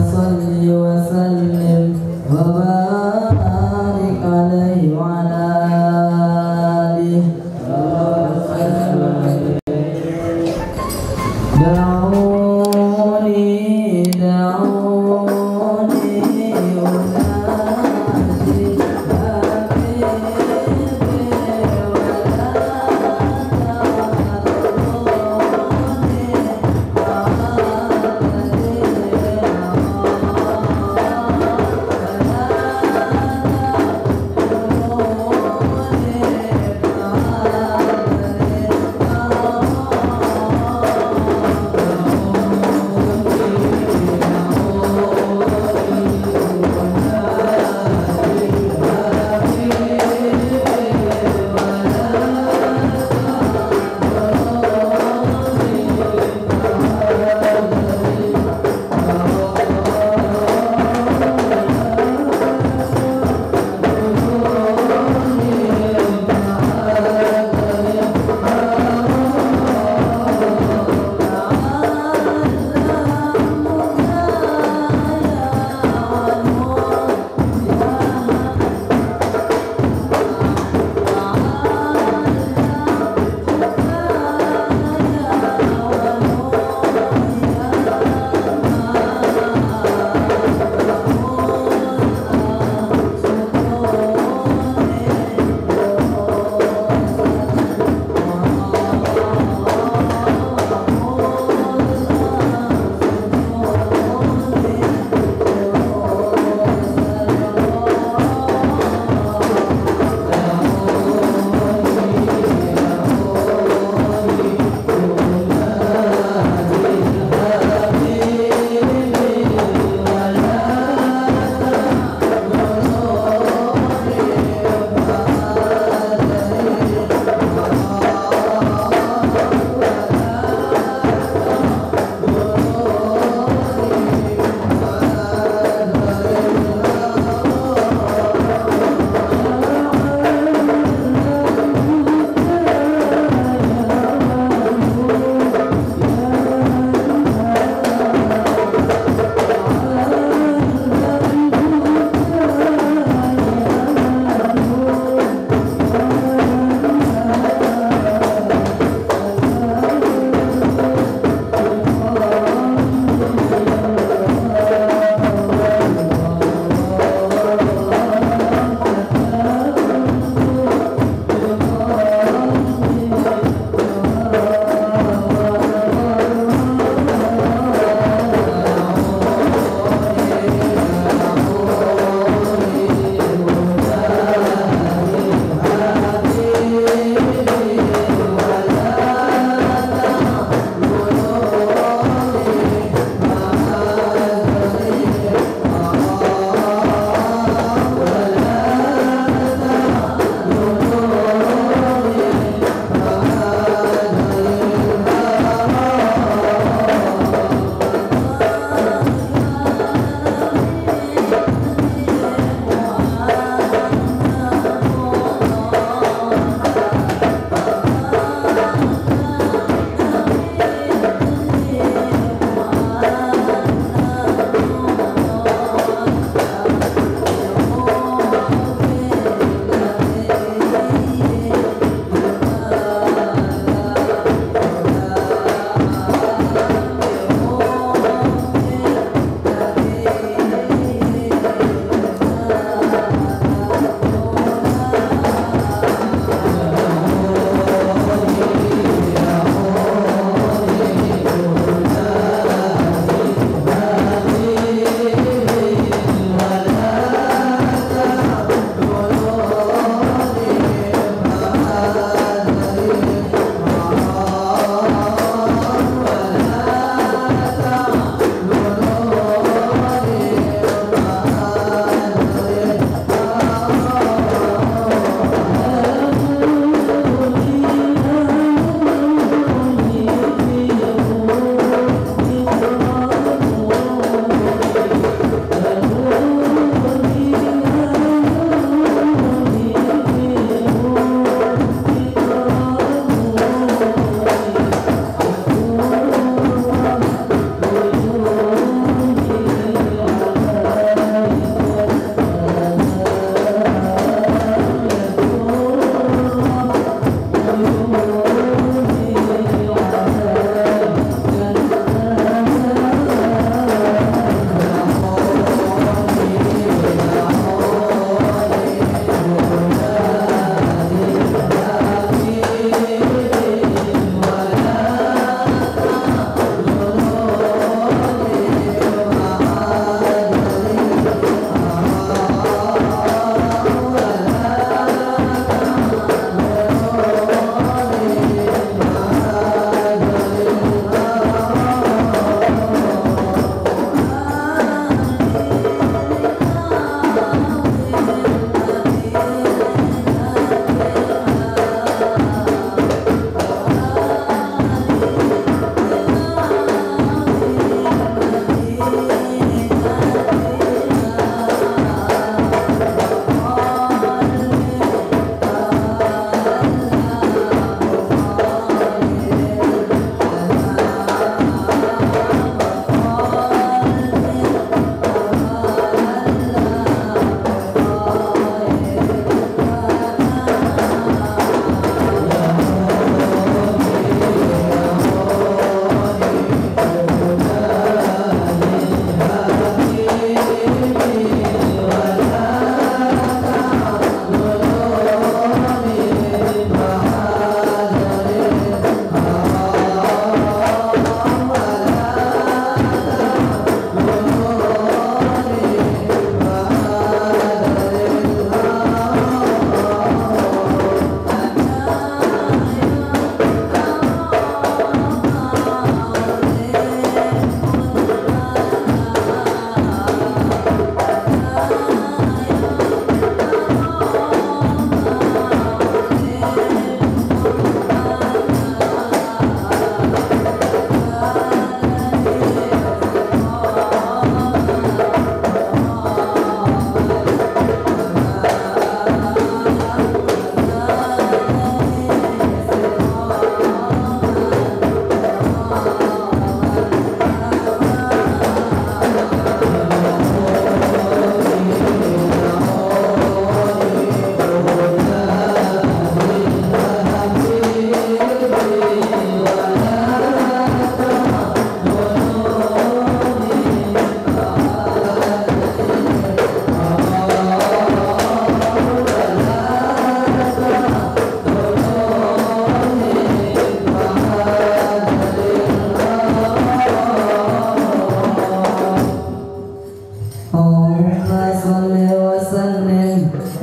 صل وسلم وبارك عليه وعلى آله دعوني دعوني أنادي حبيبي ولا تطروني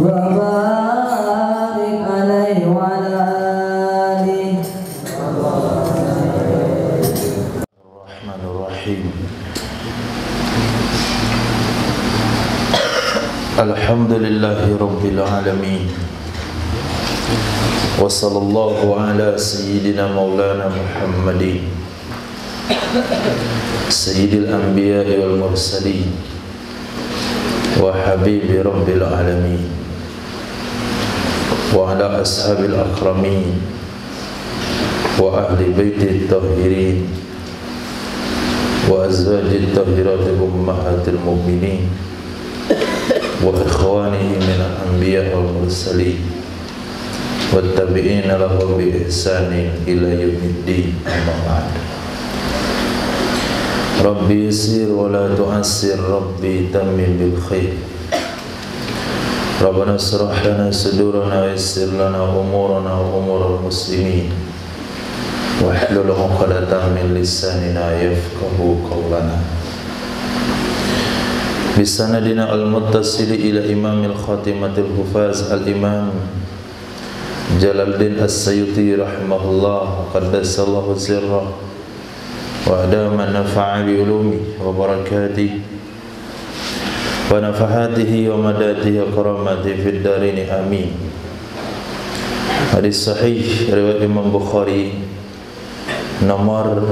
وبارك عليه وعلى آله. الرحمن الرحيم. الحمد لله رب العالمين. وصلى الله على سيدنا مولانا محمد سيد الأنبياء والمرسلين وحبيب رب العالمين وعلى أصحاب الأكرمين وأهل بيت الطاهرين وأزواج الطاهرات أمهات المؤمنين وإخوانه من الأنبياء والمرسلين والتابعين لهم بإحسان إلى يوم الدين. أما بعد. ربي يسر ولا تعسر، ربي تمم بالخير. ربنا اشرح لنا صدورنا ويسر لنا أمورنا وأمور المسلمين واحلل عقدة من لساننا يفقه قولنا. بسندنا المتصل إلى إمام الخاتمة الحفاظ الإمام جلال الدين السيوطي رحمه الله قدس الله سره وأدام النفع بعلومه وبركاته ونفحاته ومداته وكراماته في الدارين آمين. Hadis sahih riwayat Imam Bukhari nomor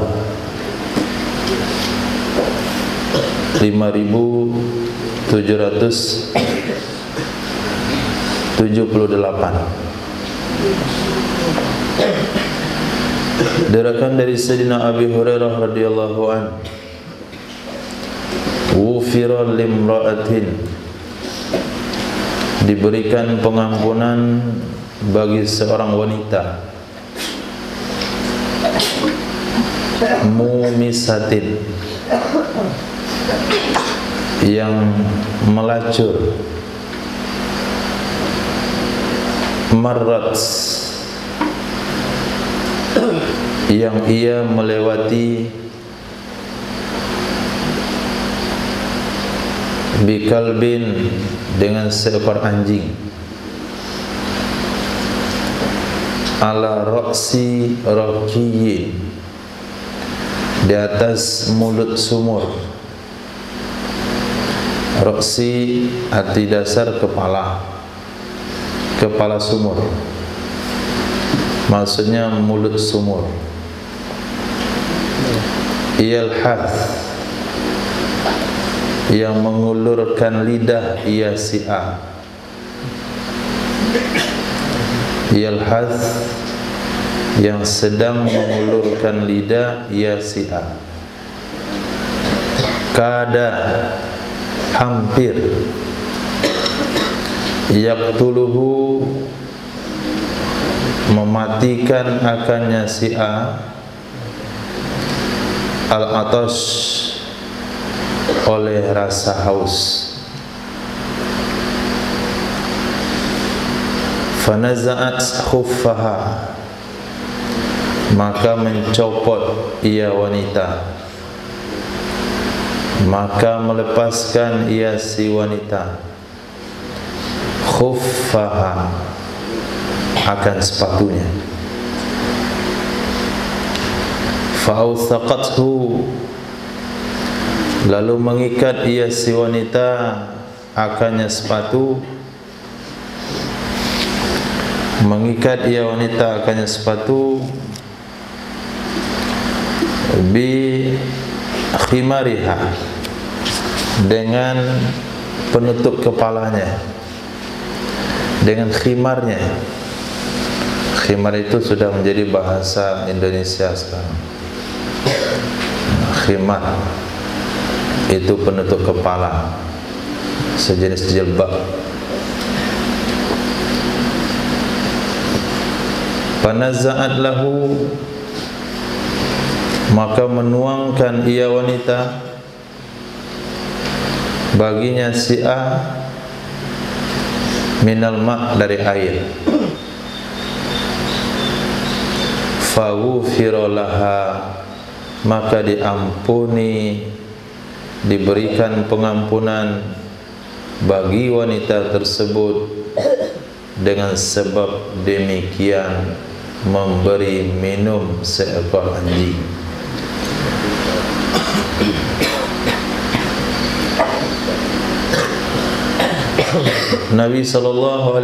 5778. Diriwayatkan dari Sayyidina Abi Hurairah radhiyallahu an, wufira limra'atin, diberikan pengampunan bagi seorang wanita, mumisatin, yang melacur, marrat, yang ia melewati, bikalbin, dengan seekor anjing, ala ra'si rakiyin, di atas mulut sumur. Ra'si arti dasar kepala, kepala sumur, maksudnya mulut sumur. Yalhath, yang mengulurkan lidah, ia si A. Yalhath, yang sedang mengulurkan lidah, ia si A. Kada, hampir. Yaqtuluhu, mematikan akannya si A, al-atash, oleh rasa haus. Fanaza'at khuffaha, maka mencopot ia wanita, maka melepaskan ia si wanita, khuffaha, akan sepatunya. Fa'authaqathu, lalu mengikat ia si wanita akannya sepatu, mengikat ia wanita akannya sepatu, bi khimariha, dengan penutup kepalanya, dengan khimarnya. Khimar itu sudah menjadi bahasa Indonesia sekarang. Khimar itu penutup kepala, sejenis jilbab. Panaza'at lahu, maka menuangkan ia wanita baginya si A minal ma', dari air. Faghufira laha, maka diampuni, diberikan pengampunan bagi wanita tersebut, dengan sebab demikian memberi minum seekor anjing. Nabi SAW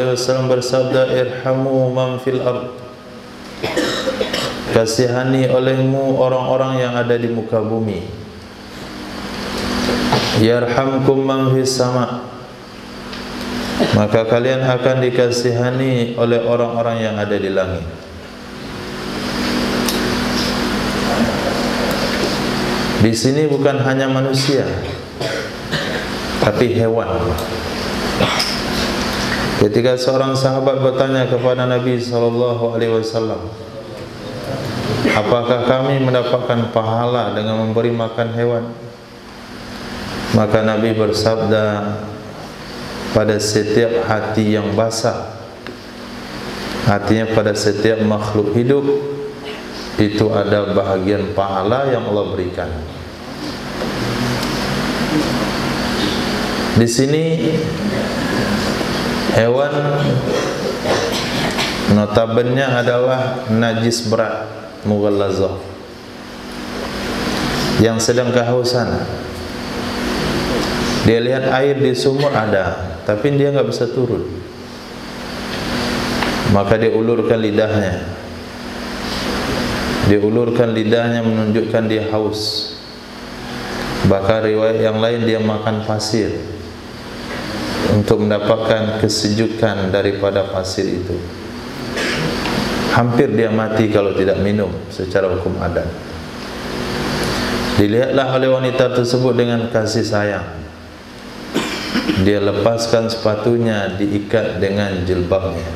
bersabda, irhamu man fil ard, kasihani olehmu orang-orang yang ada di muka bumi. Yarhamkum man fis sama, maka kalian akan dikasihani oleh orang-orang yang ada di langit. Di sini bukan hanya manusia, tapi hewan. Ketika seorang sahabat bertanya kepada Nabi SAW, apakah kami mendapatkan pahala dengan memberi makan hewan? Maka Nabi bersabda, pada setiap hati yang basah, artinya pada setiap makhluk hidup, itu ada bahagian pahala yang Allah berikan. Di sini hewan notabene adalah najis berat, mughallazah, yang sedang kehausan. Dia lihat air di sumur ada, tapi dia enggak bisa turun. Maka dia ulurkan lidahnya. Dia ulurkan lidahnya menunjukkan dia haus. Bahkan riwayat yang lain dia makan pasir untuk mendapatkan kesejukan daripada pasir itu. Hampir dia mati kalau tidak minum secara hukum adat. Dilihatlah oleh wanita tersebut dengan kasih sayang. Dia lepaskan sepatunya, diikat dengan jilbabnya.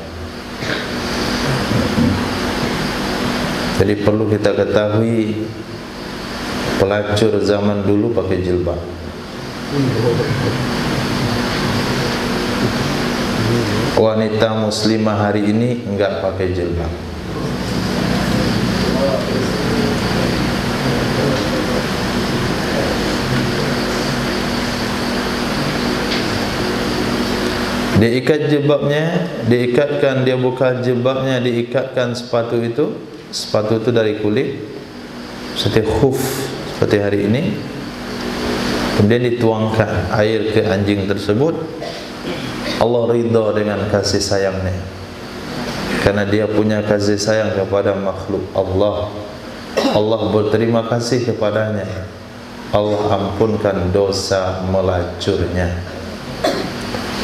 Jadi perlu kita ketahui, pelacur zaman dulu pakai jilbab. Wanita muslimah hari ini enggak pakai jilbab. Diikat jilbabnya, diikatkan, dia buka jilbabnya, diikatkan sepatu itu. Sepatu itu dari kulit, seperti khuf, seperti hari ini. Kemudian dituangkan air ke anjing tersebut. Allah ridha dengan kasih sayangnya, karena dia punya kasih sayang kepada makhluk Allah. Allah berterima kasih kepadanya. Allah ampunkan dosa melacurnya,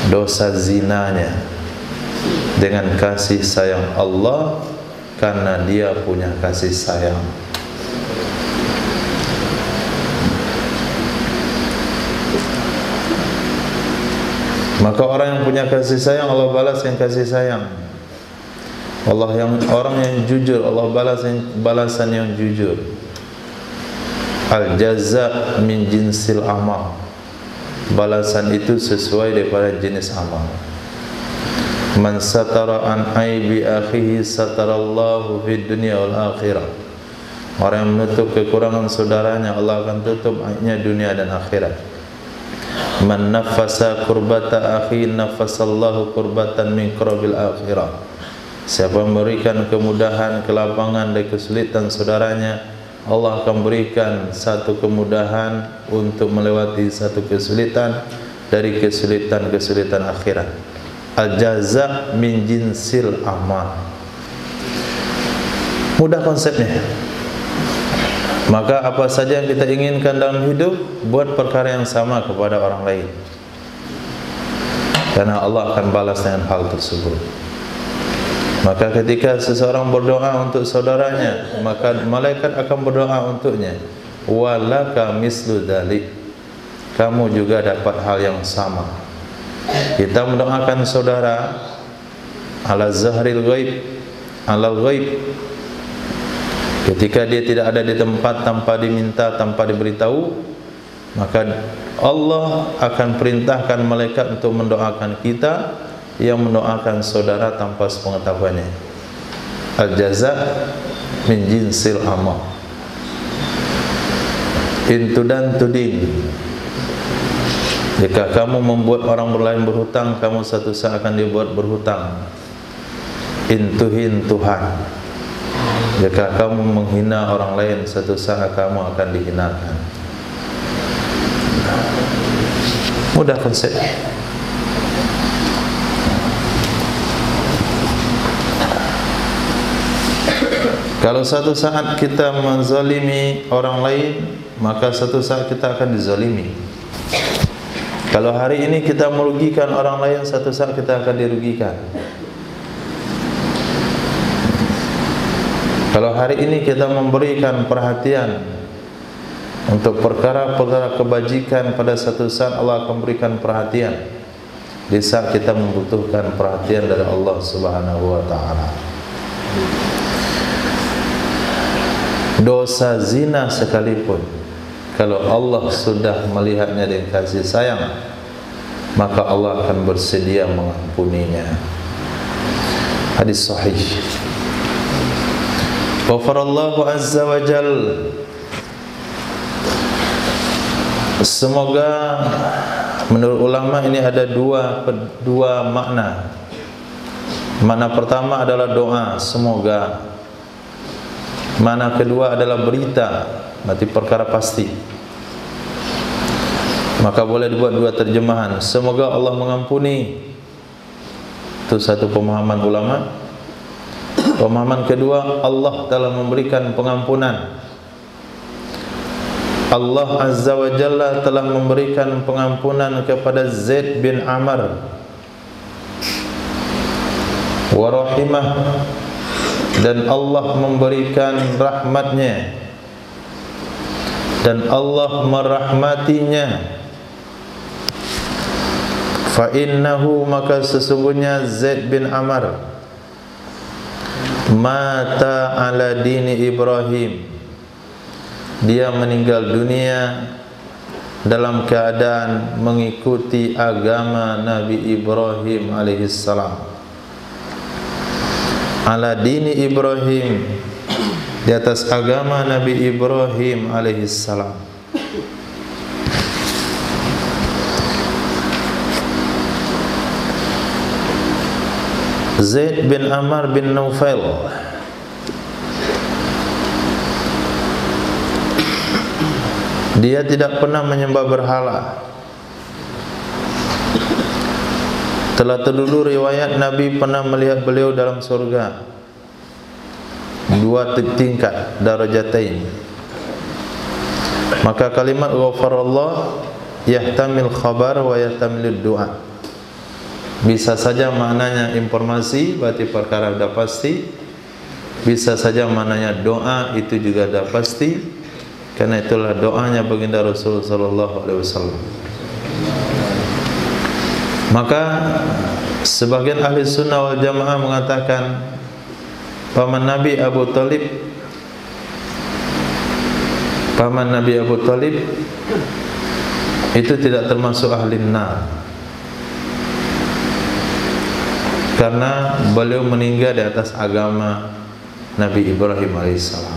dosa zinanya, dengan kasih sayang Allah, karena dia punya kasih sayang. Maka orang yang punya kasih sayang, Allah balas yang kasih sayang. Orang yang jujur, Allah balas yang balasan yang jujur. Al jaza min jinsil amal, balasan itu sesuai daripada jenis amal. Man satara an aibi akhihi satarallahu fid dunya wal akhirah. Orang yang menutup kekurangan saudaranya, Allah akan tutup aibnya dunia dan akhirat. Man nafasa kurbata akhi nafasallahu kurbatan min kurabil akhirah. Siapa memberikan kemudahan, kelapangan dari kesulitan saudaranya, Allah akan berikan satu kemudahan untuk melewati satu kesulitan dari kesulitan-kesulitan akhirat. Al-jaza min jinsil amal. Mudah konsepnya. Maka apa saja yang kita inginkan dalam hidup, buat perkara yang sama kepada orang lain, karena Allah akan balas dengan hal tersebut. Maka ketika seseorang berdoa untuk saudaranya, maka malaikat akan berdoa untuknya. Walaka mislu dzalik, kamu juga dapat hal yang sama. Kita mendoakan saudara ala zahril ghaib, alal ghaib, ketika dia tidak ada di tempat, tanpa diminta, tanpa diberitahu, maka Allah akan perintahkan malaikat untuk mendoakan kita yang mendoakan saudara tanpa sepengetahuannya. Al-jaza min jinsil amal. Intudan tudin. Jika kamu membuat orang lain berhutang, kamu satu saat akan dibuat berhutang. Intuhin Tuhan. Jika kamu menghina orang lain, satu saat kamu akan dihinakan. Mudah konsep. Kalau satu saat kita menzalimi orang lain, maka satu saat kita akan dizalimi. Kalau hari ini kita merugikan orang lain, satu saat kita akan dirugikan. Kalau hari ini kita memberikan perhatian untuk perkara-perkara kebajikan, pada satu saat Allah akan berikan perhatian di saat kita membutuhkan perhatian dari Allah Subhanahu wa taala. Dosa zina sekalipun, kalau Allah sudah melihatnya dengan kasih sayang, maka Allah akan bersedia mengampuninya. Hadis sahih. Ghafarallahu azza wa jal. Semoga, menurut ulama ini ada dua makna. Makna pertama adalah doa, semoga. Makna kedua adalah berita, berarti perkara pasti. Maka boleh dibuat dua terjemahan. Semoga Allah mengampuni. Itu satu pemahaman ulama. Pemahaman kedua, Allah telah memberikan pengampunan. Allah Azza wa Jalla telah memberikan pengampunan kepada Zaid bin Amr wa rahimah, dan Allah memberikan rahmatnya, dan Allah merahmatinya. Fa innahu, maka sesungguhnya Zaid bin Amr mata ala dini Ibrahim, dia meninggal dunia dalam keadaan mengikuti agama Nabi Ibrahim alaihissalam. Ala dini Ibrahim, di atas agama Nabi Ibrahim alaihissalam. Zaid bin Amr bin Nufail, dia tidak pernah menyembah berhala. Telah terdulu riwayat Nabi pernah melihat beliau dalam surga, dua tingkat, darajatain. Maka kalimat ghafarallah yahtamil khabar wa yahtamil du'a. Bisa saja maknanya informasi, berarti perkara sudah pasti. Bisa saja maknanya doa, itu juga sudah pasti. Karena itulah doanya baginda Rasul sallallahu alaihi wasallam. Maka sebagian ahli sunnah wal jamaah mengatakan paman Nabi Abu Talib itu tidak termasuk ahli nar, karena beliau meninggal di atas agama Nabi Ibrahim alaihissalam,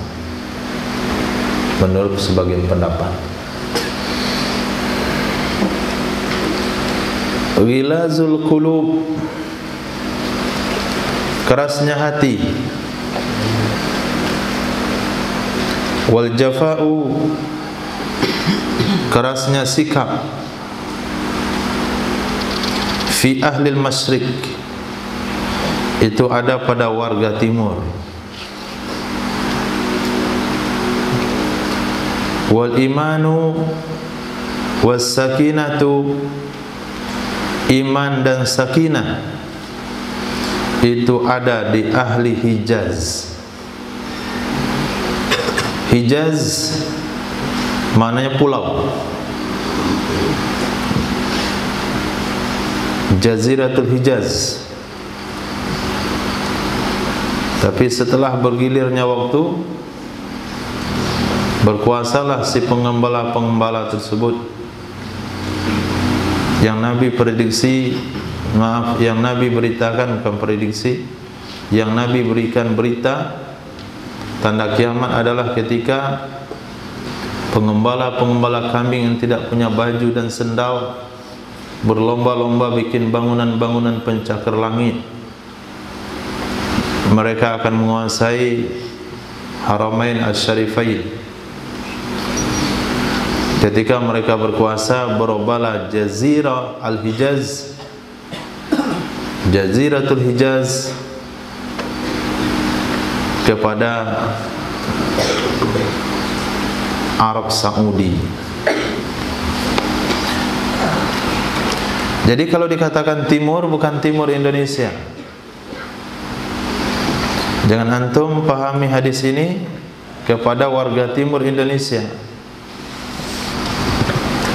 menurut sebagian pendapat. Ghilazul qulub, kerasnya hati. Wal jafa'u, kerasnya sikap. Fi ahlil masyriq, itu ada pada warga timur. Wal imanu was sakinatu, iman dan sakinah itu ada di ahli Hijaz. Hijaz maknanya pulau, Jaziratul Hijaz. Tapi setelah bergilirnya waktu, berkuasalah si pengembala-pengembala tersebut yang Nabi prediksi, yang Nabi beritakan, bukan prediksi, yang Nabi berikan berita tanda kiamat adalah ketika pengembala-pengembala kambing yang tidak punya baju dan sendal berlomba-lomba bikin bangunan-bangunan pencakar langit. Mereka akan menguasai Haramain Asy-Syarifain. Ketika mereka berkuasa, berubahlah Jazirah Al-Hijaz, Jaziratul Hijaz, kepada Arab Saudi. Jadi kalau dikatakan timur, bukan timur Indonesia. Jangan antum pahami hadis ini kepada warga timur Indonesia.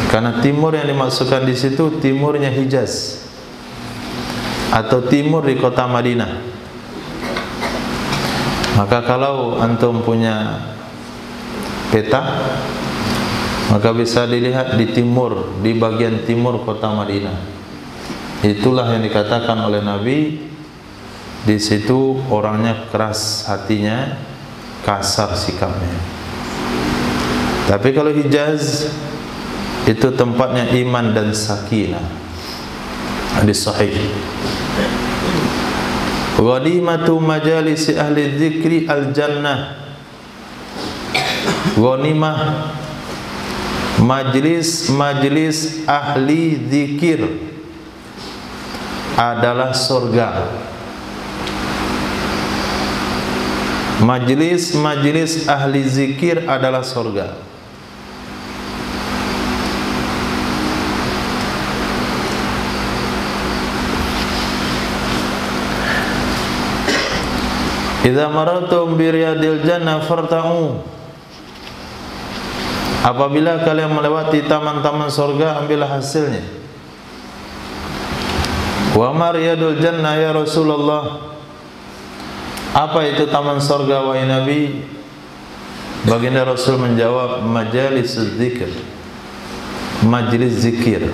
Karena timur yang dimaksudkan di situ timurnya Hijaz atau timur di kota Madinah. Maka kalau antum punya peta, maka bisa dilihat di timur, di bagian timur kota Madinah. Itulah yang dikatakan oleh Nabi, di situ orangnya keras hatinya, kasar sikapnya. Tapi kalau Hijaz itu tempatnya iman dan sakinah. Hadis sahih. Ghanimatu majalisi ahli dzikri al-jannah. Ghanimah majlis ahli zikir adalah surga. Majlis ahli zikir adalah surga. Idza maratum bi riyadil jannah farta'u. Apabila kalian melewati taman-taman surga, ambillah hasilnya. Wa ma riyadul jannah ya Rasulullah? Apa itu taman surga wahai Nabi? Baginda Rasul menjawab, majalis zikir, majlis zikir.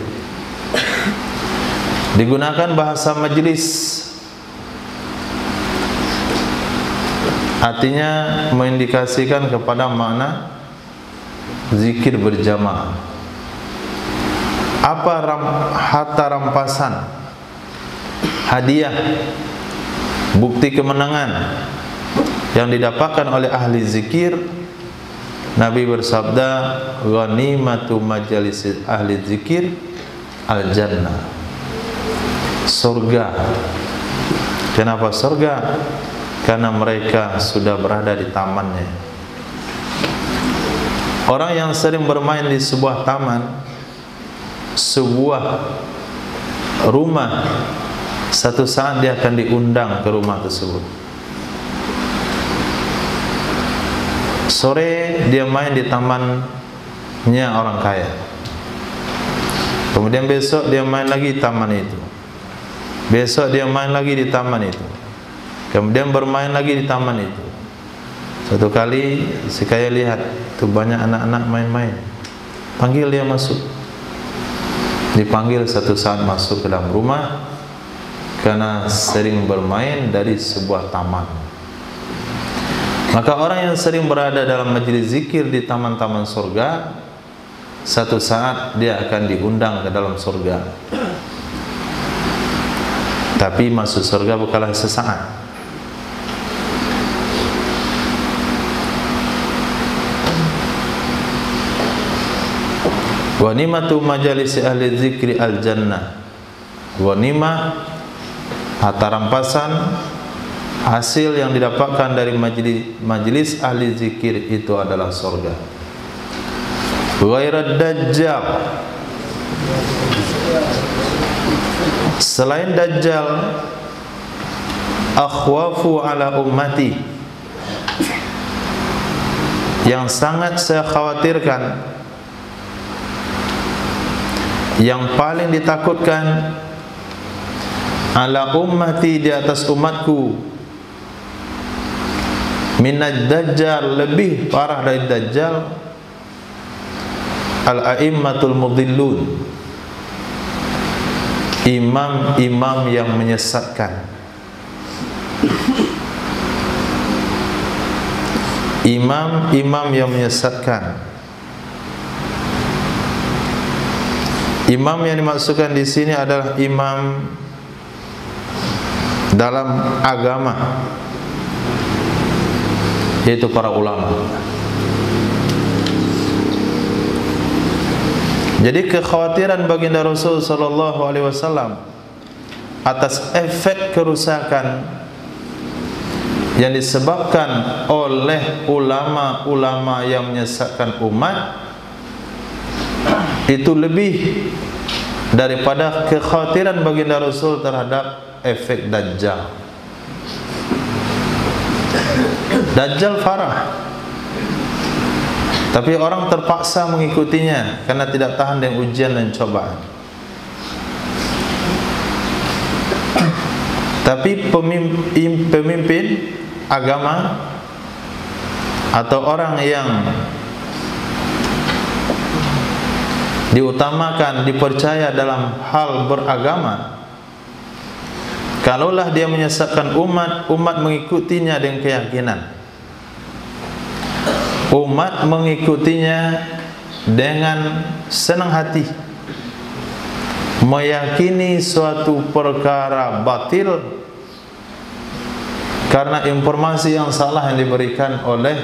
Digunakan bahasa majlis, artinya mengindikasikan kepada makna zikir berjamaah. Apa harta rampasan, hadiah, bukti kemenangan yang didapatkan oleh ahli zikir? Nabi bersabda, ghanimatu majalis ahli zikir al-jannah, surga. Kenapa surga? Karena mereka sudah berada di tamannya. Orang yang sering bermain di sebuah taman, sebuah rumah, satu saat dia akan diundang ke rumah tersebut. Sore dia main di tamannya orang kaya. Kemudian besok dia main lagi di taman itu. Besok dia main lagi di taman itu. Kemudian bermain lagi di taman itu. Satu kali si kaya lihat tu banyak anak-anak main-main. Panggil dia masuk. Dipanggil satu saat masuk ke dalam rumah karena sering bermain dari sebuah taman. Maka orang yang sering berada dalam majlis zikir di taman-taman surga, satu saat dia akan diundang ke dalam surga. Tapi masuk surga bukanlah sesaat. Ghanimatu majalisi ahli zikri al-jannah. Ghanimah, harta rampasan, hasil yang didapatkan dari majlis ahli zikir itu adalah surga. Ghairad dajjal, selain dajjal, akhwafu ala ummati, yang sangat saya khawatirkan, yang paling ditakutkan, ala ummati, di atas umatku, minad dajjal, lebih parah dari dajjal, al-a'immatul mudhillun, imam-imam yang menyesatkan. Imam-imam yang menyesatkan. Imam yang dimaksudkan di sini adalah imam dalam agama, yaitu para ulama. Jadi kekhawatiran baginda Rasul sallallahu alaihi wasallam atas efek kerusakan yang disebabkan oleh ulama-ulama yang menyesatkan umat itu lebih daripada kekhawatiran baginda Rasul terhadap efek Dajjal. Dajjal farah, tapi orang terpaksa mengikutinya karena tidak tahan dengan ujian dan cobaan. Tapi pemimpin agama atau orang yang diutamakan, dipercaya dalam hal beragama, kalaulah dia menyesatkan umat, umat mengikutinya dengan keyakinan, umat mengikutinya dengan senang hati, meyakini suatu perkara batil karena informasi yang salah yang diberikan oleh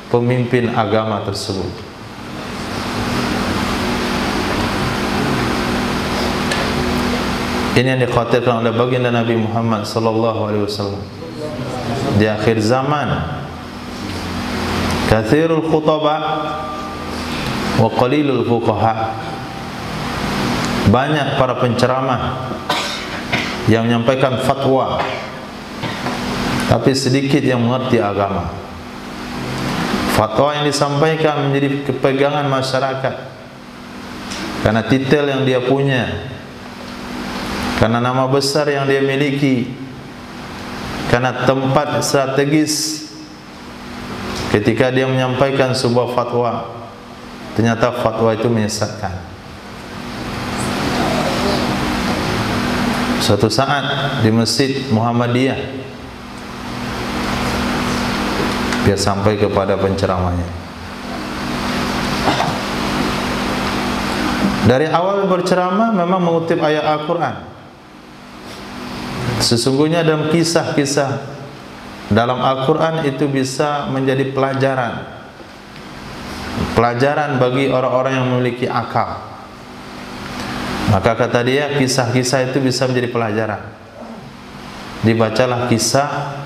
pemimpin agama tersebut. Ini yang dikhawatirkan oleh baginda Nabi Muhammad sallallahu alaihi wasallam di akhir zaman. Katsirul khutaba wa qalilul fuqaha. Banyak para penceramah yang menyampaikan fatwa, tapi sedikit yang mengerti agama. Fatwa yang disampaikan menjadi kepegangan masyarakat karena titel yang dia punya, karena nama besar yang dia miliki, karena tempat strategis. Ketika dia menyampaikan sebuah fatwa, ternyata fatwa itu menyesatkan. Suatu saat di Masjid Muhammadiyah, dia sampai kepada penceramahnya. Dari awal berceramah memang mengutip ayat Al-Quran. Sesungguhnya dalam kisah-kisah dalam Al-Quran itu bisa menjadi pelajaran bagi orang-orang yang memiliki akal. Maka kata dia, kisah-kisah itu bisa menjadi pelajaran. Dibacalah kisah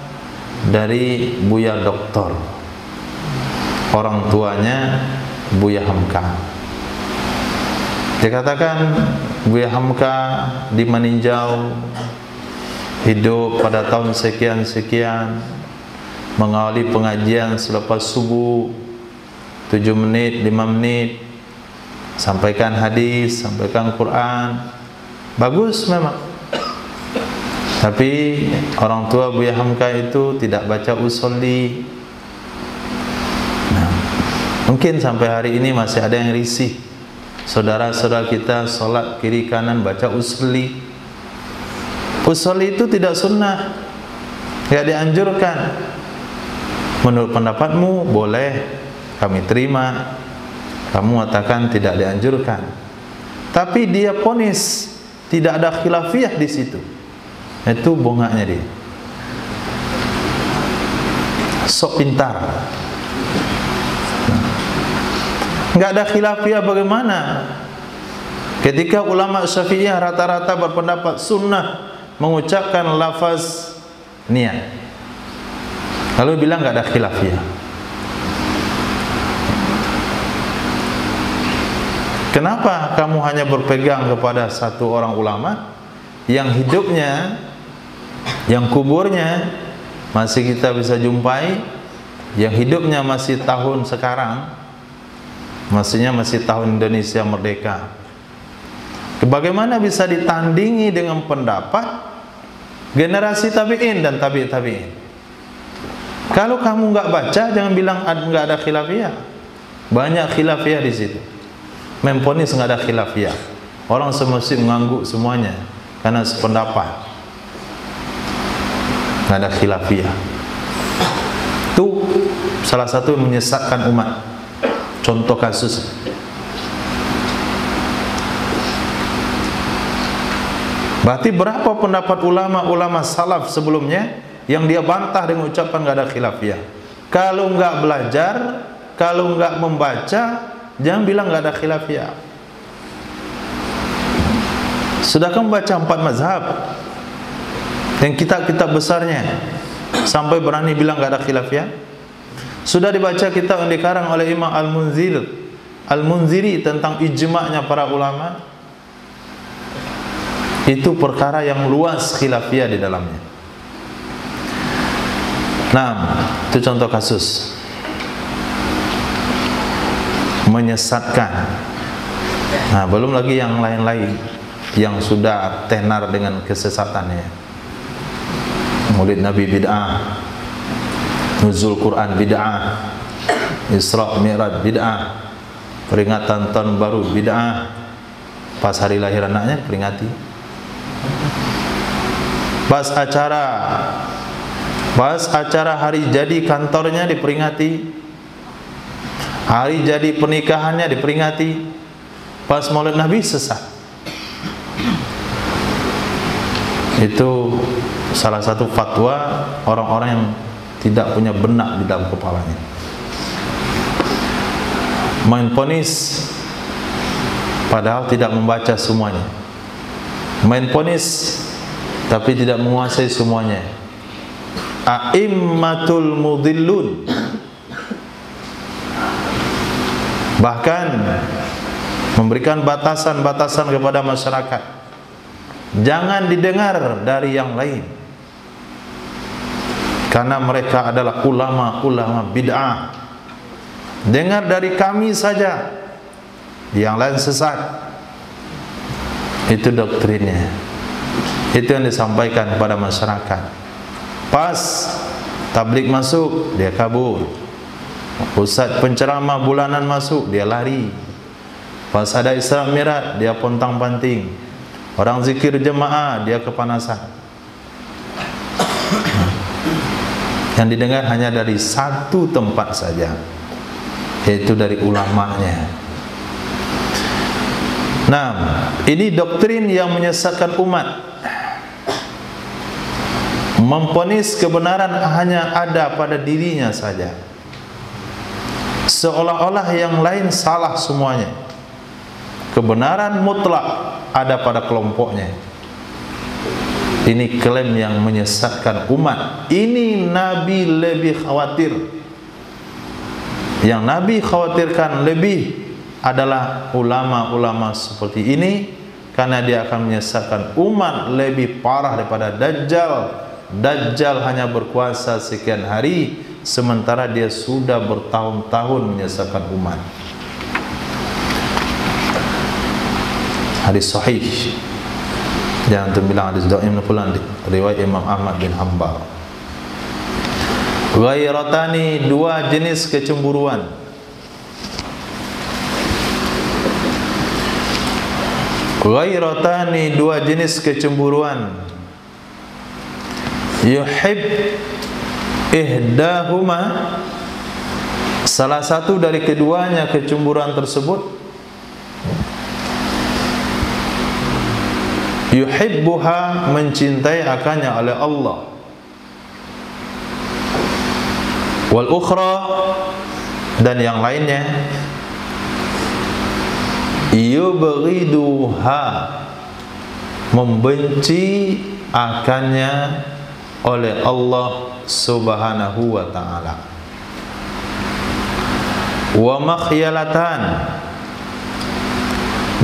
dari Buya Doktor, orang tuanya Buya Hamka. Dikatakan Buya Hamka di meninjau, hidup pada tahun sekian-sekian, mengawali pengajian selepas subuh 7 menit, 5 menit, sampaikan hadis, sampaikan Quran. Bagus memang. Tapi orang tua Buya Hamka itu tidak baca usolli. Nah, mungkin sampai hari ini masih ada yang risih. Saudara-saudara kita sholat kiri kanan baca usolli. Usolli itu tidak sunnah, tidak dianjurkan. Menurut pendapatmu boleh, kami terima. Kamu katakan tidak dianjurkan, tapi dia ponis tidak ada khilafiyah di situ. Itu bongaknya dia. Sok pintar. Enggak ada khilafiyah bagaimana? Ketika ulama Syafi'iyah rata-rata berpendapat sunnah mengucapkan lafaz niat, lalu bilang enggak ada khilafiyah. Kenapa kamu hanya berpegang kepada satu orang ulama yang hidupnya, yang kuburnya masih kita bisa jumpai, yang hidupnya masih tahun sekarang, maksudnya masih tahun Indonesia merdeka? Bagaimana bisa ditandingi dengan pendapat generasi tabi'in dan tabi'in? Kalau kamu nggak baca, jangan bilang nggak ada khilafiyah. Banyak khilafiyah di situ. Memponis nggak ada khilafiyah. Orang semesti mengangguk semuanya karena sependapat. Nggak ada khilafiyah. Itu salah satu yang menyesatkan umat. Contoh kasus. Berarti berapa pendapat ulama-ulama salaf sebelumnya yang dia bantah dengan ucapan nggak ada khilafiyah? Kalau nggak belajar, kalau nggak membaca, jangan bilang nggak ada khilafiyah. Sudahkah membaca 4 mazhab dan kitab-kitab besarnya sampai berani bilang nggak ada khilafiyah? Sudah dibaca kitab yang dikarang oleh Imam Al-Munziri tentang ijma'nya para ulama? Itu perkara yang luas khilafiyah di dalamnya. Nah, itu contoh kasus menyesatkan. Nah, belum lagi yang lain-lain yang sudah tenar dengan kesesatannya. Maulid Nabi bid'ah, nuzul Quran bid'ah, Isra Mi'raj bid'ah, peringatan tahun baru bid'ah, pas hari lahir anaknya peringati, pas acara hari jadi kantornya diperingati, hari jadi pernikahannya diperingati, pas Maulid Nabi sesat. Itu salah satu fatwa orang-orang yang tidak punya benak di dalam kepalanya. Main ponis padahal tidak membaca semuanya. Main ponis tapi tidak menguasai semuanya. A'immatul mudillun. Bahkan memberikan batasan-batasan kepada masyarakat. Jangan didengar dari yang lain, karena mereka adalah ulama-ulama bid'ah. Dengar dari kami saja, yang lain sesat. Itu doktrinnya. Itu yang disampaikan kepada masyarakat. Pas tablik masuk, dia kabur. Ustaz penceramah bulanan masuk, dia lari. Pas ada Isra Mi'raj, dia pontang-panting. Orang zikir jemaah, dia kepanasan. Yang didengar hanya dari satu tempat saja, yaitu dari ulamanya. Nah, ini doktrin yang menyesatkan umat. Memponis kebenaran hanya ada pada dirinya saja, seolah-olah yang lain salah semuanya. Kebenaran mutlak ada pada kelompoknya. Ini klaim yang menyesatkan umat. Ini Nabi lebih khawatir. Yang Nabi khawatirkan lebih adalah ulama-ulama seperti ini, karena dia akan menyesatkan umat lebih parah daripada Dajjal. Dajjal hanya berkuasa sekian hari, sementara dia sudah bertahun-tahun menyesatkan umat. Hadis sahih, jangan terbilang hadis dhaif fulan, riwayat Imam Ahmad bin Hanbal. Ghairatani, 2 jenis kecemburuan. Ghairatani, 2 jenis kecemburuan. Yuhib ihdahuma, salah satu dari keduanya kecemburuan tersebut, yuhibbuha, mencintai akannya oleh Allah. Wal ukhra, dan yang lainnya, yubghiduha, membenci akannya oleh Allah Subhanahu wa ta'ala. Wa makhyalatan,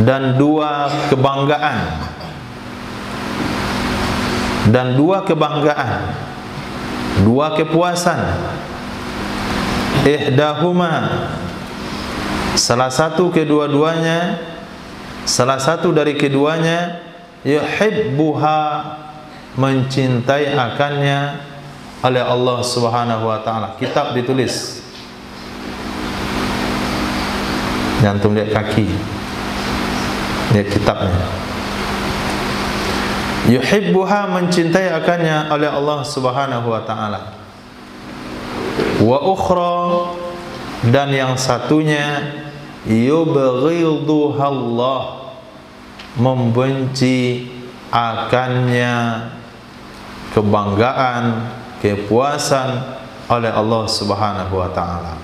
dan 2 kebanggaan. Dan 2 kebanggaan, 2 kepuasan. Ihdahuma, salah satu kedua-duanya, salah satu dari keduanya, yuhibbuha, mencintai akannya oleh Allah Subhanahu wa ta'ala. Kitab ditulis, jangan lihat kaki, lihat kitabnya. Yuhibbuha, mencintai akannya oleh Allah Subhanahu wa ta'ala. Wa ukhra, dan yang satunya, yubghiduha Allah, membenci akannya kebanggaan, kepuasan oleh Allah Subhanahu wa taala.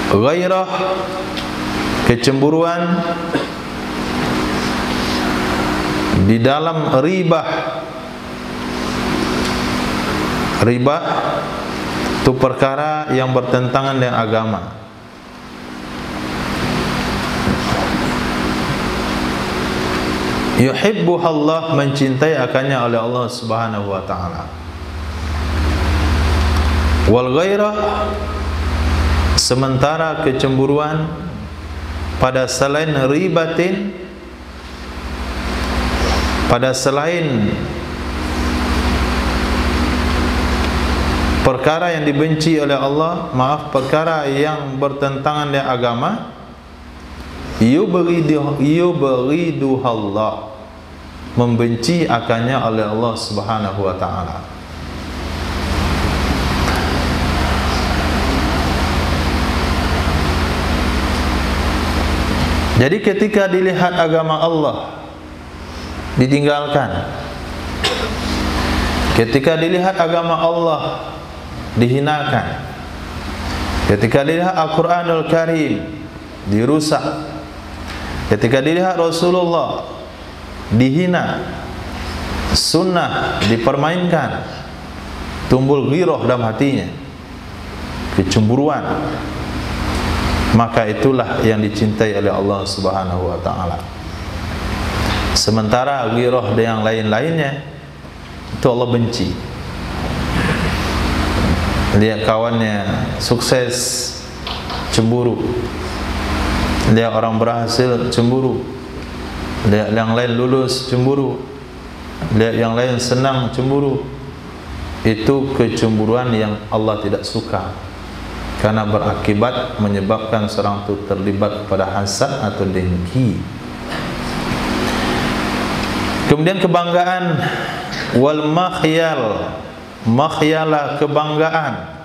Ghairah, kecemburuan di dalam ribah. Ribah itu perkara yang bertentangan dengan agama. Yuhibbuhallah, mencintai akannya oleh Allah Subhanahu wa taala. Wal ghairah, sementara kecemburuan pada selain ribatin, pada selain perkara yang dibenci oleh Allah, perkara yang bertentangan dengan agama, yubghiduhallah, membenci akannya oleh Allah Subhanahu wa taala. Jadi ketika dilihat agama Allah ditinggalkan, ketika dilihat agama Allah dihinakan, ketika dilihat Al-Quranul Karim dirusak, ketika dilihat Rasulullah dihina, sunnah dipermainkan, tumbul ghirah dalam hatinya, kecemburuan, maka itulah yang dicintai oleh Allah Subhanahu wa taala. Sementara ghirah yang lain-lainnya itu Allah benci. Lihat kawannya sukses, cemburu. Lihat orang berhasil, cemburu. Lihat yang lain lulus, cemburu. Lihat yang lain senang, cemburu. Itu kecemburuan yang Allah tidak suka, karena berakibat menyebabkan seorang itu terlibat pada hasad atau dengki. Kemudian kebanggaan, wal makhyal, makhyalah kebanggaan,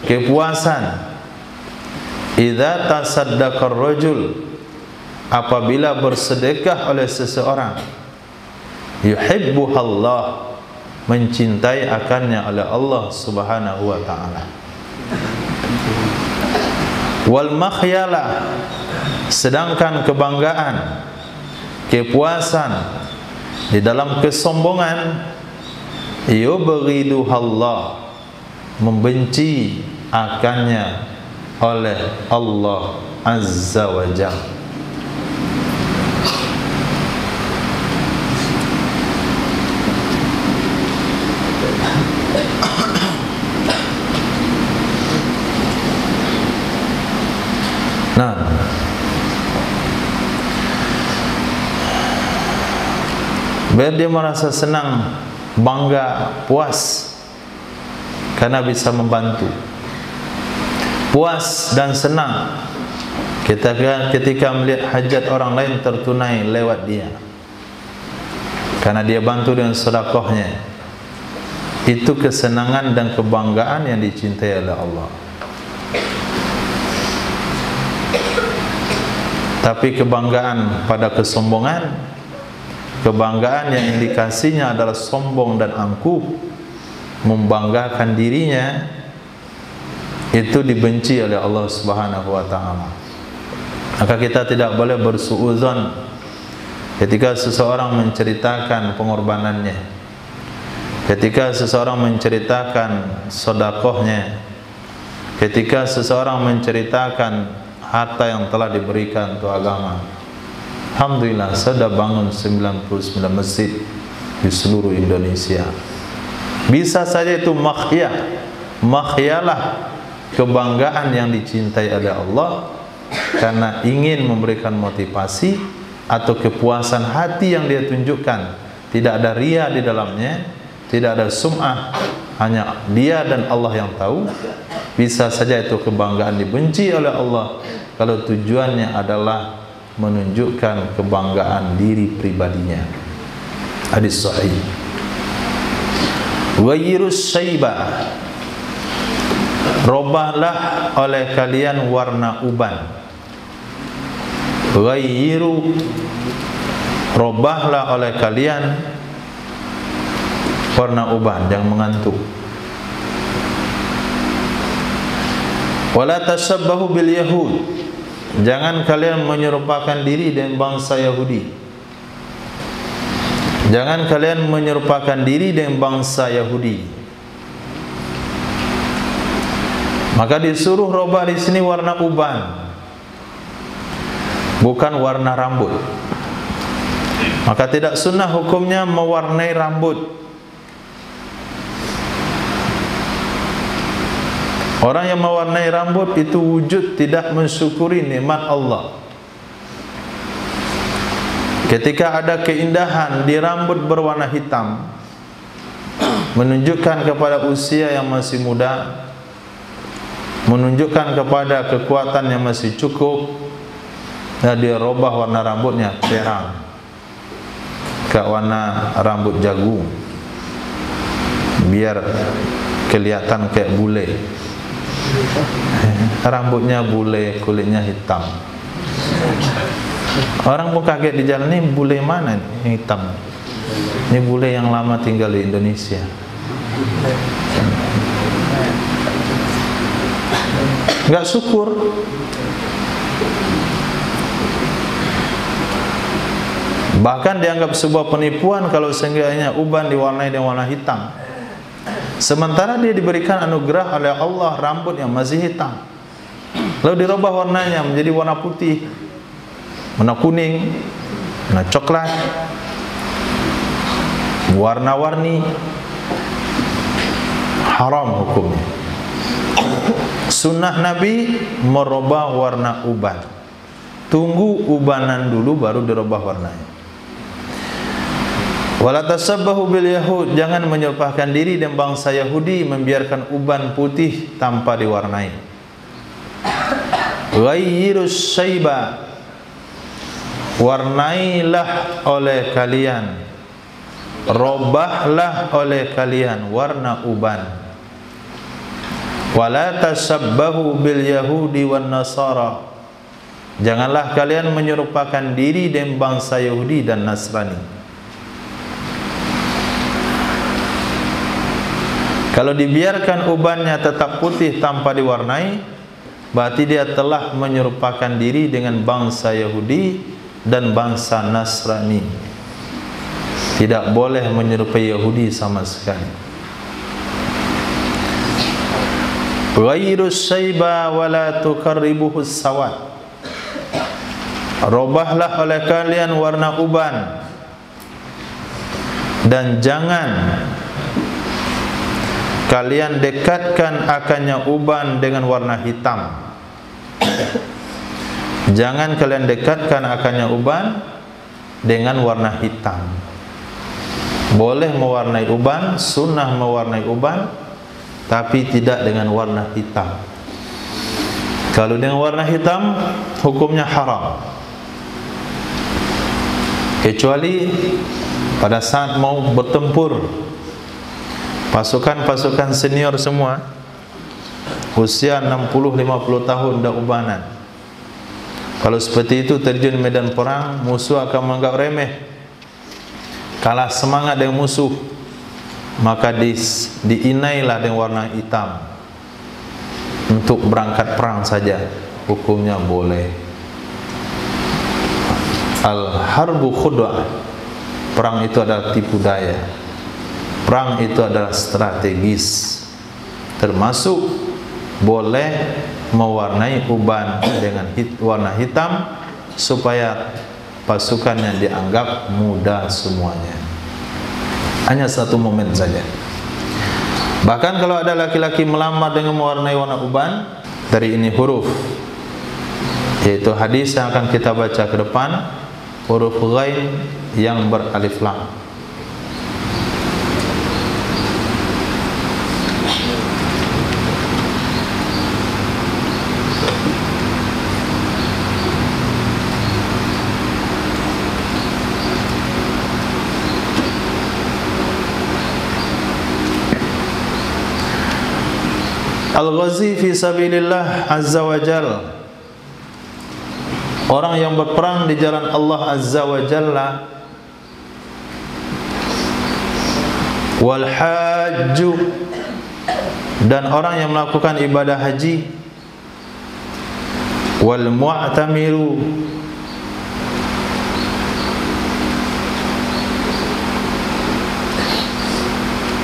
kepuasan. Idza tasaddaqar rajul, apabila bersedekah oleh seseorang, yuhibbuhallah, mencintai akannya oleh Allah Subhanahu wa taala. Wal makhyalah, sedangkan kebanggaan, kepuasan di dalam kesombongan, yubghiduhallah, membenci akannya oleh Allah Azza wa Jalla. Nah, biar dia merasa senang, bangga, puas karena bisa membantu, puas dan senang ketika melihat hajat orang lain tertunai lewat dia, karena dia bantu dengan sedekahnya. Itu kesenangan dan kebanggaan yang dicintai oleh Allah. Tapi kebanggaan pada kesombongan, kebanggaan yang indikasinya adalah sombong dan angkuh, membanggakan dirinya, itu dibenci oleh Allah Subhanahu wa taala. Maka kita tidak boleh bersuudzon ketika seseorang menceritakan pengorbanannya, ketika seseorang menceritakan sedekahnya, ketika seseorang menceritakan harta yang telah diberikan untuk agama. Alhamdulillah, saya sudah bangun 99 masjid di seluruh Indonesia. Bisa saja itu makhyalah kebanggaan yang dicintai oleh Allah, karena ingin memberikan motivasi atau kepuasan hati yang dia tunjukkan. Tidak ada riya di dalamnya, tidak ada sum'ah, hanya dia dan Allah yang tahu. Bisa saja itu kebanggaan dibenci oleh Allah kalau tujuannya adalah menunjukkan kebanggaan diri pribadinya. Hadis sahih. Wayrus syaibah, robahlah oleh kalian warna uban. Ghayyiru, robahlah oleh kalian warna uban, jangan mengantuk. Wala tashabbahu bil yahud, jangan kalian menyerupakan diri dengan bangsa Yahudi. Jangan kalian menyerupakan diri dengan bangsa Yahudi. Maka disuruh robah di sini warna uban, bukan warna rambut. Maka tidak sunnah hukumnya mewarnai rambut. Orang yang mewarnai rambut itu wujud tidak mensyukuri nikmat Allah. Ketika ada keindahan di rambut berwarna hitam, menunjukkan kepada usia yang masih muda, menunjukkan kepada kekuatan yang masih cukup, dan dia robah warna rambutnya terang ke warna rambut jagung, biar kelihatan kayak bule. Rambutnya bule, kulitnya hitam. Orang pun kaget di jalan, ini bule mana yang hitam? Ini bule yang lama tinggal di Indonesia. Enggak syukur. Bahkan dianggap sebuah penipuan kalau seenggaknya uban diwarnai dengan warna hitam. Sementara dia diberikan anugerah oleh Allah rambut yang masih hitam, lalu dirubah warnanya menjadi warna putih, warna kuning, warna coklat, warna-warni. Haram hukumnya. Sunnah Nabi merubah warna uban. Tunggu ubanan dulu baru dirubah warnanya. Wala tasabbahu bil yahud, jangan menyerupakan diri dengan bangsa Yahudi, membiarkan uban putih tanpa diwarnai. Ghayyirus syaiba, warnailah oleh kalian, robahlah oleh kalian warna uban. Wala tasabbahu bil yahudi wan nasara, janganlah kalian menyerupakan diri dengan bangsa Yahudi dan Nasrani. Kalau dibiarkan ubannya tetap putih tanpa diwarnai, berarti dia telah menyerupakan diri dengan bangsa Yahudi dan bangsa Nasrani. Tidak boleh menyerupai Yahudi sama sekali. Ghairus syaiba wala tuqarribuhus sawad, robahlah oleh kalian warna uban, dan jangan kalian dekatkan akannya uban dengan warna hitam. Jangan kalian dekatkan akannya uban dengan warna hitam. Boleh mewarnai uban, sunnah mewarnai uban, tapi tidak dengan warna hitam. Kalau dengan warna hitam, hukumnya haram. Kecuali pada saat mau bertempur, pasukan-pasukan senior semua, usia 60-50 tahun dah ubanan. Kalau seperti itu terjun medan perang, musuh akan menganggap remeh, kalah semangat dengan musuh, maka diinailah dengan warna hitam untuk berangkat perang saja, hukumnya boleh. Al-harbu khudwah, perang itu adalah tipu daya. Perang itu adalah strategis, termasuk boleh mewarnai uban dengan warna hitam supaya pasukannya dianggap muda semuanya. Hanya satu momen saja. Bahkan kalau ada laki-laki melamar dengan mewarnai warna uban, dari ini huruf, yaitu hadis yang akan kita baca ke depan, huruf ghain yang beralif lam. Al-ghazi fi sabilillah azza wa jal, orang yang berperang di jalan Allah Azza wa Jalla, wal hajju, dan orang yang melakukan ibadah haji, wal mu'tamiru,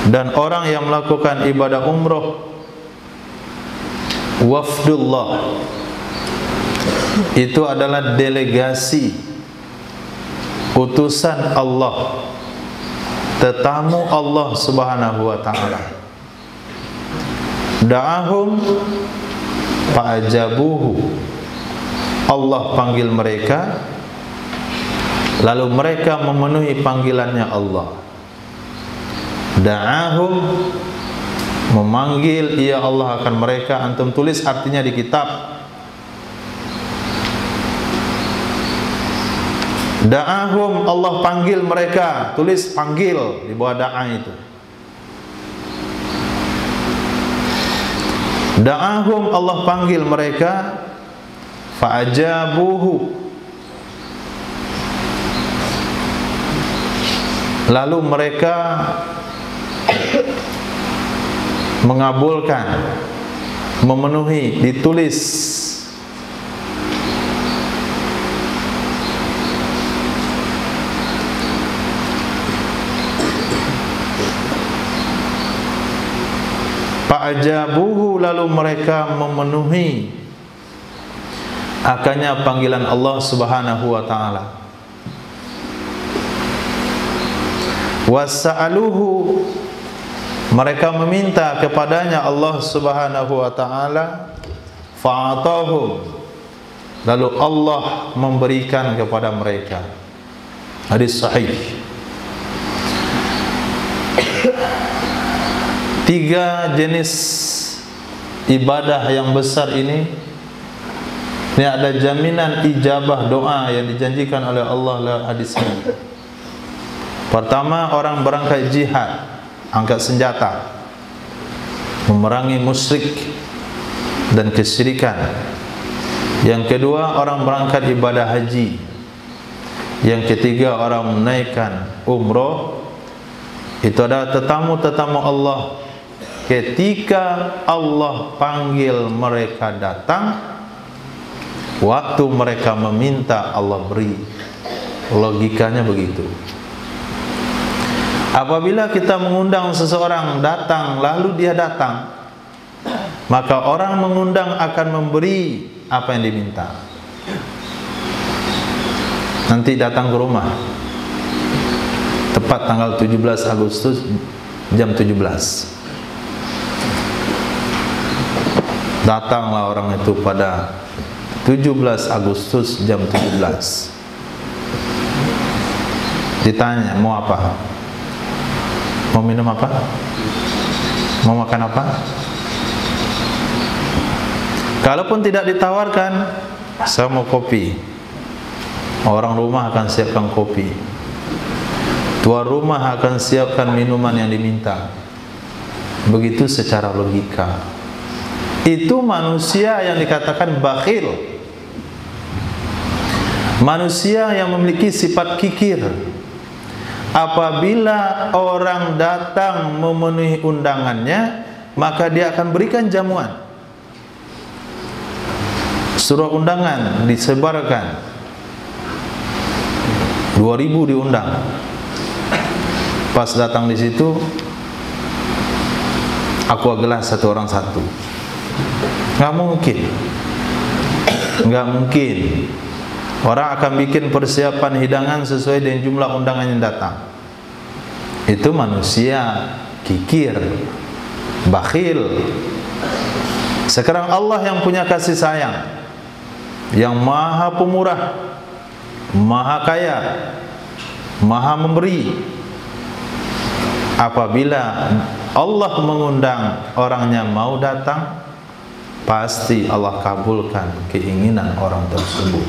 dan orang yang melakukan ibadah umroh, wafdullah, itu adalah delegasi utusan Allah, tetamu Allah Subhanahu wa ta'ala. Da'ahum fa'ajabuhu, Allah panggil mereka, lalu mereka memenuhi panggilannya Allah. Da'ahum, memanggil, ya Allah akan mereka. Antum tulis artinya di kitab. Da'ahum, Allah panggil mereka. Tulis panggil di bawah da'a itu. Da'ahum, Allah panggil mereka. Fa'ajabuhu, lalu mereka mengabulkan, memenuhi, ditulis. Fa'ajabuhu, lalu mereka memenuhi akannya panggilan Allah Subhanahu wa ta'ala. Wasa'aluhu, mereka meminta kepadanya Allah Subhanahu wa ta'ala. Fa'atahum, lalu Allah memberikan kepada mereka. Hadis sahih. 3 jenis ibadah yang besar ini ada jaminan ijabah doa yang dijanjikan oleh Allah dalam hadis ini. Pertama, orang berangkat jihad, angkat senjata, memerangi musyrik dan kesyirikan. Yang kedua, orang berangkat ibadah haji. Yang ketiga, orang menaikkan umroh. Itu adalah tetamu-tetamu Allah. Ketika Allah panggil, mereka datang. Waktu mereka meminta, Allah beri. Logikanya begitu. Apabila kita mengundang seseorang datang, lalu dia datang, maka orang mengundang akan memberi apa yang diminta. Nanti datang ke rumah, tepat tanggal 17 Agustus jam 17. Datanglah orang itu pada 17 Agustus jam 17. Ditanya, mau apa? Mau minum apa? Mau makan apa? Kalaupun tidak ditawarkan, saya mau kopi. Orang rumah akan siapkan kopi. Tuan rumah akan siapkan minuman yang diminta. Begitu secara logika. Itu manusia yang dikatakan bakhil. Manusia yang memiliki sifat kikir. Apabila orang datang memenuhi undangannya, maka dia akan berikan jamuan. Surat undangan disebarkan, 2000 diundang. Pas datang di situ, aku gelas satu orang satu. Nggak mungkin. Nggak mungkin. Orang akan bikin persiapan hidangan sesuai dengan jumlah undangan yang datang. Itu manusia kikir, bakhil. Sekarang Allah yang punya kasih sayang, yang maha pemurah, maha kaya, maha memberi. Apabila Allah mengundang, orangnya mau datang, pasti Allah kabulkan keinginan orang tersebut.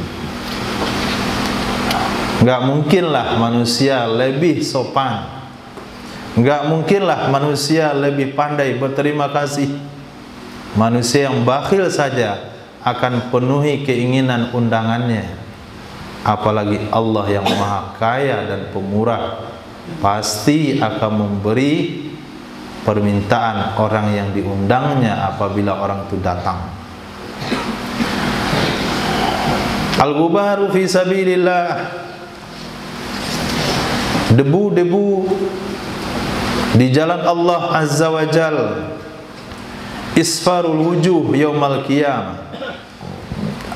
Enggak mungkinlah manusia lebih sopan, enggak mungkinlah manusia lebih pandai berterima kasih. Manusia yang bakhil saja akan penuhi keinginan undangannya. apalagi Allah yang maha kaya dan pemurah, pasti akan memberi permintaan orang yang diundangnya apabila orang itu datang. Al-ghubaru fi sabilillah, debu-debu di jalan Allah Azza wa Jal, isfarul wujuh yaumal qiyamah,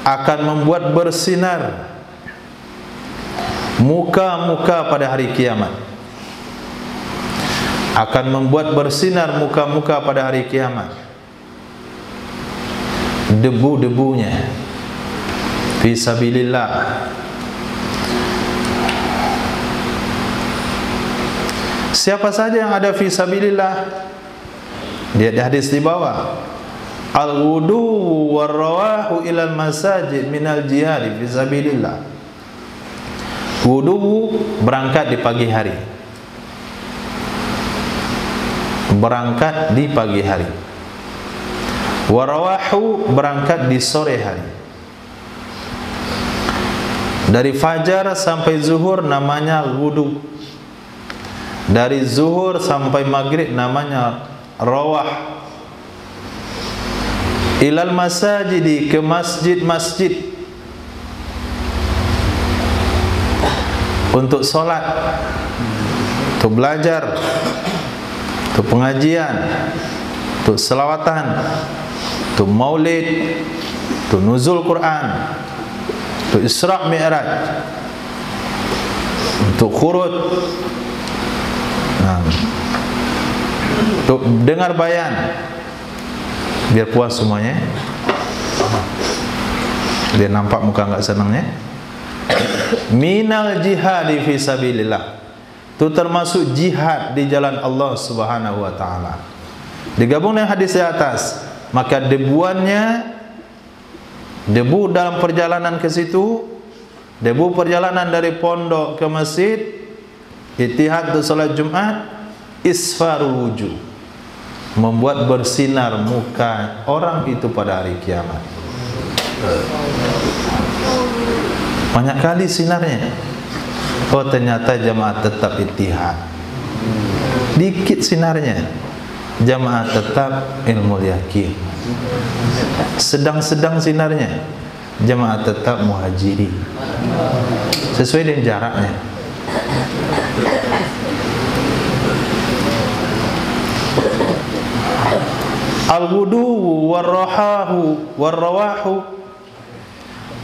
akan membuat bersinar muka-muka pada hari kiamat, akan membuat bersinar muka-muka pada hari kiamat. Debu-debunya fi sabilillah. Siapa saja yang ada fi sabilillah? Lihat di hadis di bawah, al-wudu war-rawahu ilal masajid minal jihad fi sabilillah. Wudu berangkat di pagi hari, berangkat di pagi hari. Warawahu berangkat di sore hari. Dari fajar sampai zuhur namanya wudu. Dari zuhur sampai maghrib namanya rawah. Ilal masajidi, ke masjid-masjid, untuk solat, untuk belajar, untuk pengajian, untuk selawatan, untuk maulid, untuk nuzul Quran, untuk Isra Mi'raj, untuk khurud, untuk dengar bayan. Biar puas semuanya, biar nampak muka enggak senangnya. Minal jihadi fi sabilillah, itu termasuk jihad di jalan Allah Subhanahu wa taala. Digabung dengan hadis di atas, maka debuannya, debu dalam perjalanan ke situ, debu perjalanan dari pondok ke masjid, ittihad untuk salat Jumat, isfarul wujuh, membuat bersinar muka orang itu pada hari kiamat. Banyak kali sinarnya. Oh, ternyata jamaah tetap ittihad. Dikit sinarnya. Jamaah tetap ilmu yakin. Sedang-sedang sinarnya. Jamaah tetap muhajirin. Sesuai dengan jaraknya. Al-wudu war-rawahu,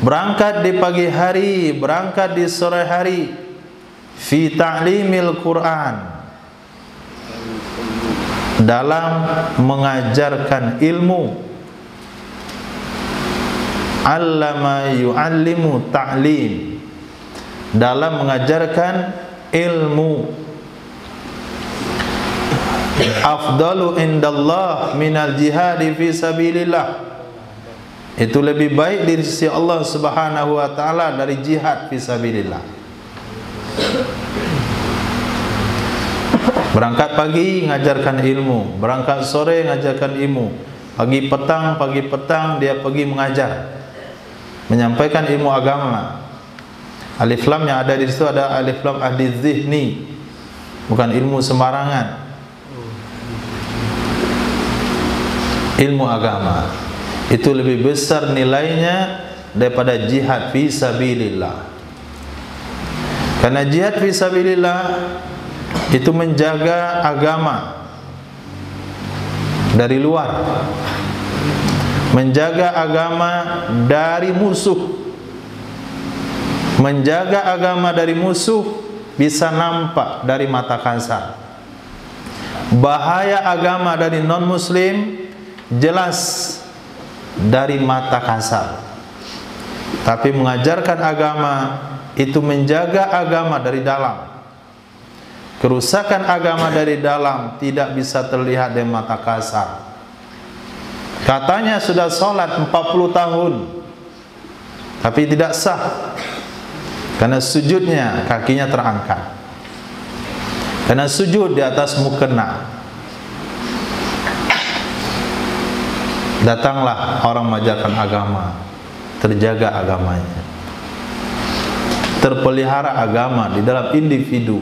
berangkat di pagi hari, berangkat di sore hari, fi ta'limil Quran, dalam mengajarkan ilmu. Allama yu'allimu ta'lim, dalam mengajarkan ilmu. Afdalu indallah minal jihadi fi sabilillah, itu lebih baik di sisi Allah Subhanahu wa taala dari jihad fi sabilillah. Berangkat pagi ngajarkan ilmu, berangkat sore ngajarkan ilmu, pagi petang dia pergi mengajar, menyampaikan ilmu agama. Alif lam yang ada di situ ada alif lam ahli zihni, bukan ilmu sembarangan. Ilmu agama itu lebih besar nilainya daripada jihad fi sabilillah. Karena jihad fi sabilillah itu menjaga agama dari luar, menjaga agama dari musuh. Menjaga agama dari musuh bisa nampak dari mata kasar. Bahaya agama dari non-muslim jelas dari mata kasar. Tapi mengajarkan agama itu menjaga agama dari dalam. Kerusakan agama dari dalam tidak bisa terlihat dari mata kasar. Katanya sudah sholat 40 tahun, tapi tidak sah, karena sujudnya kakinya terangkat, karena sujud di atas mukena. Datanglah orang mengajarkan agama, terjaga agamanya. terpelihara agama di dalam individu.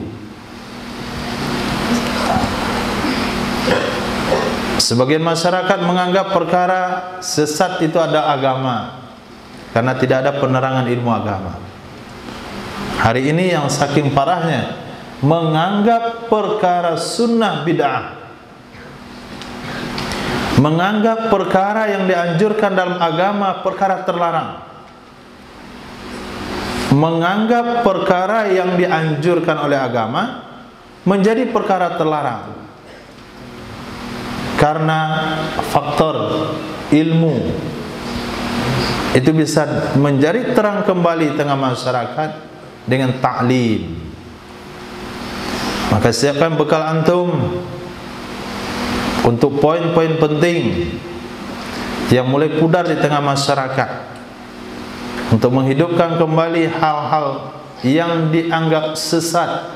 Sebagian masyarakat menganggap perkara sesat itu ada agama karena tidak ada penerangan ilmu agama. Hari ini yang saking parahnya menganggap perkara sunnah bid'ah, menganggap perkara yang dianjurkan dalam agama perkara terlarang, menganggap perkara yang dianjurkan oleh agama menjadi perkara terlarang karena faktor ilmu. Itu bisa menjadi terang kembali tengah masyarakat dengan ta'lim. Maka siapkan bekal antum untuk poin-poin penting yang mulai pudar di tengah masyarakat, untuk menghidupkan kembali hal-hal yang dianggap sesat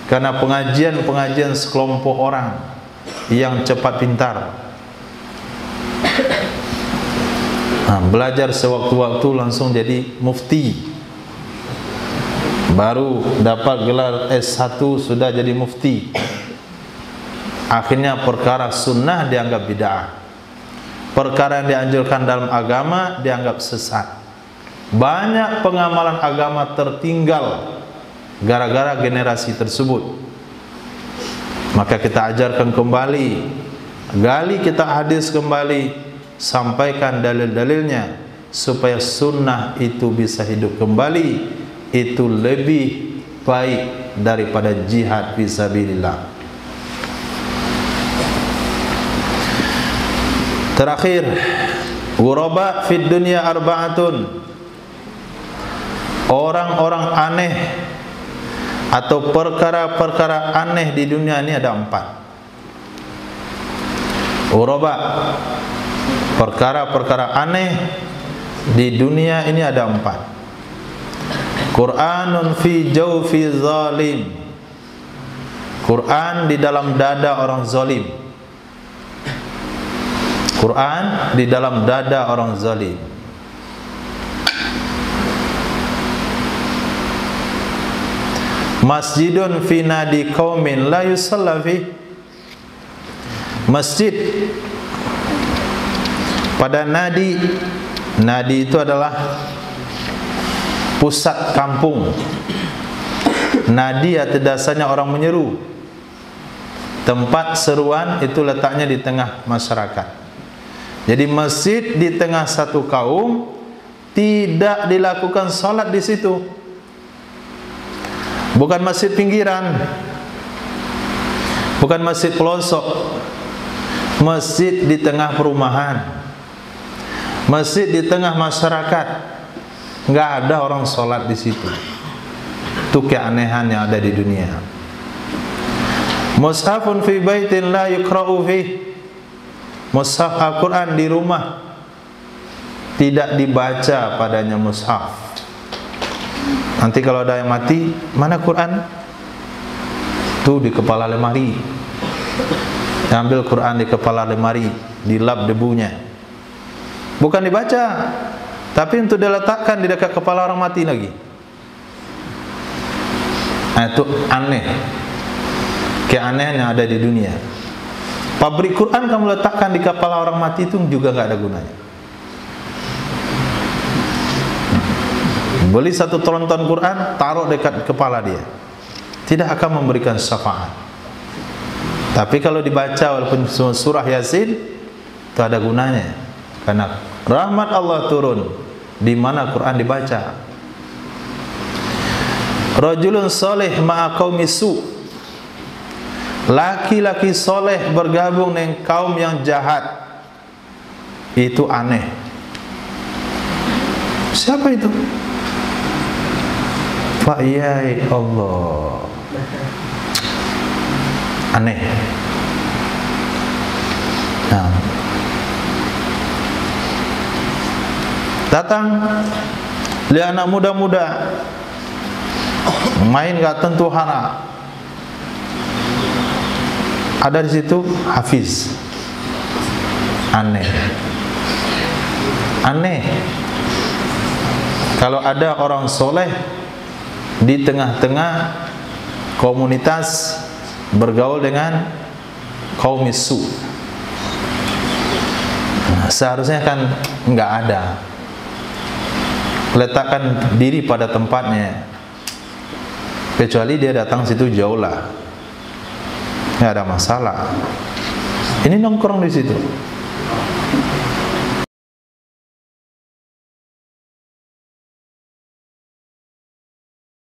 karena pengajian-pengajian sekelompok orang yang cepat pintar. Belajar sewaktu-waktu langsung jadi mufti, baru dapat gelar S1 sudah jadi mufti. Akhirnya perkara sunnah dianggap bid'ah, perkara yang dianjurkan dalam agama dianggap sesat. Banyak pengamalan agama tertinggal gara-gara generasi tersebut. Maka kita ajarkan kembali, gali kita hadis kembali, sampaikan dalil-dalilnya supaya sunnah itu bisa hidup kembali. Itu lebih baik daripada jihad fisabilillah. Terakhir, ghuraba fid dunya arba'atun. Orang-orang aneh atau perkara-perkara aneh di dunia ini ada 4. Ghuraba, perkara-perkara aneh di dunia ini ada 4. Qur'anun fi jawfi zalim. Quran di dalam dada orang zalim. Quran di dalam dada orang zalim. Masjidun fi nadi qaumin la yusalla fi. Masjid pada nadi. Nadi itu adalah pusat kampung. Nadi atau dasarnya orang menyeru. Tempat seruan itu letaknya di tengah masyarakat. Jadi masjid di tengah satu kaum, tidak dilakukan salat di situ. Bukan masjid pinggiran, bukan masjid pelosok, masjid di tengah perumahan, masjid di tengah masyarakat. Enggak ada orang salat di situ. Itu keanehan yang ada di dunia. Mushafun fi baitin la yuqra'u fi. Mushaf Al-Quran di rumah tidak dibaca padanya mushaf. Nanti kalau ada yang mati, mana Quran? Tuh di kepala lemari. Ambil Quran di kepala lemari, dilap debunya. Bukan dibaca, tapi untuk diletakkan di dekat kepala orang mati lagi. Nah, itu aneh. Keanehan yang ada di dunia. Pabrik Quran kamu letakkan di kepala orang mati itu juga nggak ada gunanya. Beli satu tronton Quran, taruh dekat kepala dia, tidak akan memberikan syafaat. Tapi kalau dibaca walaupun surah Yasin, itu ada gunanya, karena rahmat Allah turun di mana Quran dibaca. Rajulun salih ma'a qaumi su. Laki-laki soleh bergabung dengan kaum yang jahat. Itu aneh. Siapa itu? Pak Yai Allah. Aneh. Nah. Datang lihat anak muda-muda main gak tentu hara. Ada di situ hafiz. Aneh. Aneh. Kalau ada orang soleh di tengah-tengah komunitas bergaul dengan kaum isu. Nah, seharusnya kan nggak ada. Letakkan diri pada tempatnya. Kecuali dia datang situ jauh lah, nggak ada masalah. Ini nongkrong di situ.